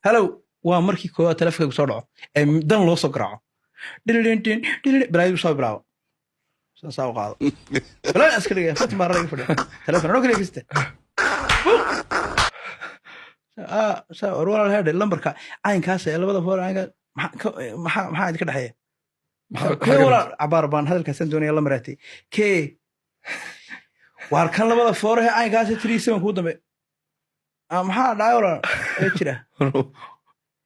هلو ومركي كوا تلفك بسرعة دن لو سكرعه دلنتين بلاي بسوي براو ساو قاض بلا أسكرية فات مرة يفرد تلفون أنا كذا كسته رولا هذا اللمبركا عين كاسة اللي بدأ فور عين ما عاد كده حياة كي ولا عبارة بان هذا الكاسة دوني يلا مراتي كي واركان اللي بدأ فور عين كاسة تريسة مكودة بي ما عاد ولا إيش ده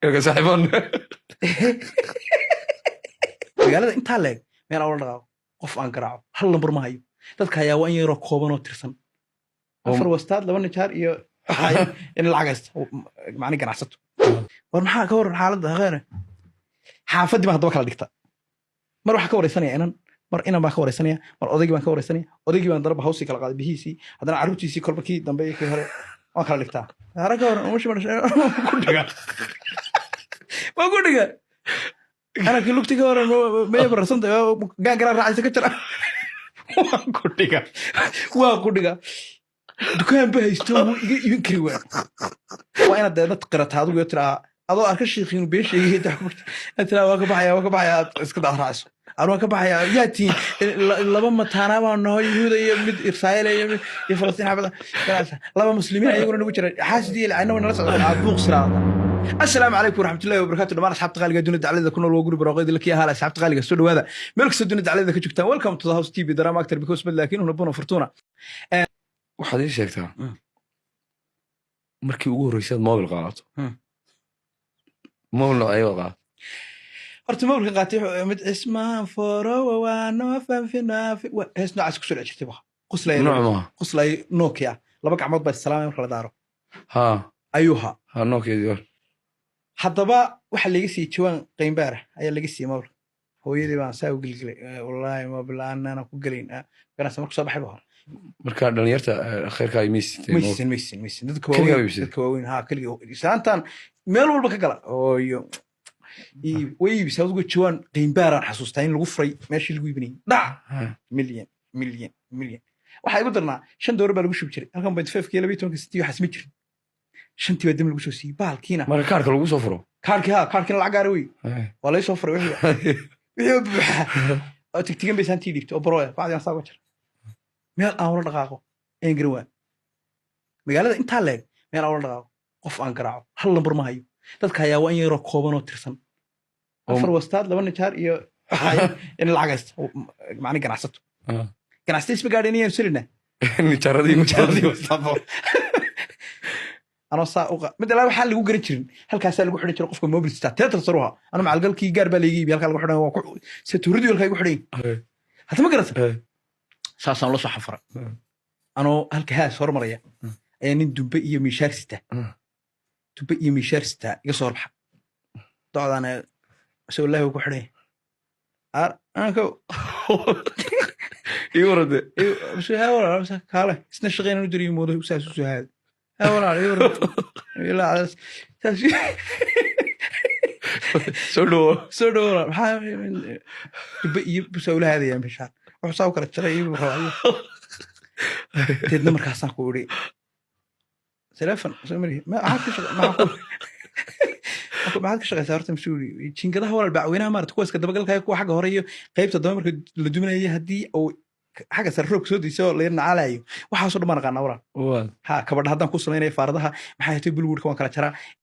يا صاحبان magaalada intaa leeg meel aan la dhaqaaqo qof aan garaaco hal lambar ma hayo dadka ayaa waa in yaro kooban oo tirsan afar wastaad laba nijaar iyo in lacag haysta macni ganacsato war maxaa ka waran xaaladda khayre xaafadii baan hadaba kala dhigta mar waxa ka wareysanaya inan baan ka wareysanaya mar odaygii baan ka wareysanaya odaygii baan darba hawsi kala qaaday bihiisii haddana carruurtiisii kolba kii dambe iyo kii hore waan kala dhigtaa haraka waran umashi ma ku dhiga أنا كل وقت كورة ما يبرر صندق قاعد راعي سكتر واقولك دكان بهيستو ينكروا وأنا ده تقرأت هذا ويترى هذا أكل شيء خير بيش يتحكم ترى واقف حياة اسكت رأسه أنا واقف حياة ياتي لما متانا وأنه يهود يمد إسرائيل يمد فلسطين حبلا لما مسلمين يقولون نقول حاسدي لأنه ونرسل عبوق سرعة. السلام عليكم ورحمة الله وبركاته دمان أصحاب غالية دون الدعالة كنا لو قولوا براقيد لك يا هلا أصحاب غالية سودو هذا ملك سدون الدعالة كجكتان ويلكم تو ذا هاوس تي في دراما أكتر بكوس من لكن هنا فرتونا waxaad ii sheegtaa markii ugu horreysay moobil qaadato moobil noocay qaadato horta moobilka qaatay mid ismaan foro waa noo faafina hees noocaas ku soo dhacirtay waxa quslay Nokia laba gacmood baa salaamay marka la daaro ayuha Nokia haddaba waxa laga sii jawaan qiimbaar ayaa laga sii moobil hooyadii baan saa u gilgilay wallahi moobil aanana ku galin ganacsi markuu soo baxay baa marka dhalinyarta khayrka ay miisin dadka waaweyn ha kaliya isaantan meel walba ka gala ooyo way ibisa ugu jawaan qiimbaaraan xasuustaa in lagu furay meeshii lagu ibinay dhac milyan waxa igu darnaa $5 baa lagu shub jiray halkan 5 12 city waxa isma jirin shantii baa dib lagu soo siiyay baalkiina marka kaarka lagu soo furo kaarkiina lacag gaar wey waa la soo furay wixii oo tigtigan bay santii dhigto oo barooya baadiyaan saago jir meel aan wala dhaqaaqo een garwaa magaalada intaa leeg meel aan wala dhaqaaqo qof aan garaaco hal lambar ma hayo dadka ayaa waa in yaro kooban oo tirsan afar wastaad laba nijaar iyo in lacag haysta macni ganacsato ganacsato isma gaadheenayaan sulina nijaaradii wastaado أنا صاقة مثل هذا حال اللي يقول جرين هل كاسة اللي يقول حرين قفك موبل ستات تلاتة صروها أنا مع القلب كي جار بالي يجيب هل كان يقول حرين ستوردي ولا يقول حرين هذا ما قرأت ساسا الله صح فرق أنا هل كهاس صور مريا يعني دبي ميشار ستة دبي ميشار ستة يصور بح طبعا أنا أسوي الله يقول حرين أنا كو يورد بس هذا بس كله سنشغلين ندري موضوع وساسوس هذا ولا يورد لا سودو بسوي له هذه يعني بشار وحصاو كره ترى يبغى تدنا مركاسان كوري تلفون سمري ما عاد شغل صارت مسؤولي جينكده ولا البعوينها مارت كويس كده بقى لك حاجه هوريه قيبته دمر la duminayay hadii oo حاجة سرّوك سودي سو ليرنا عليه وحاسو دمان قانا ورا ها كبر هادان ku sameynay faaradaha maxay tahay bilwurka waan kala jaraa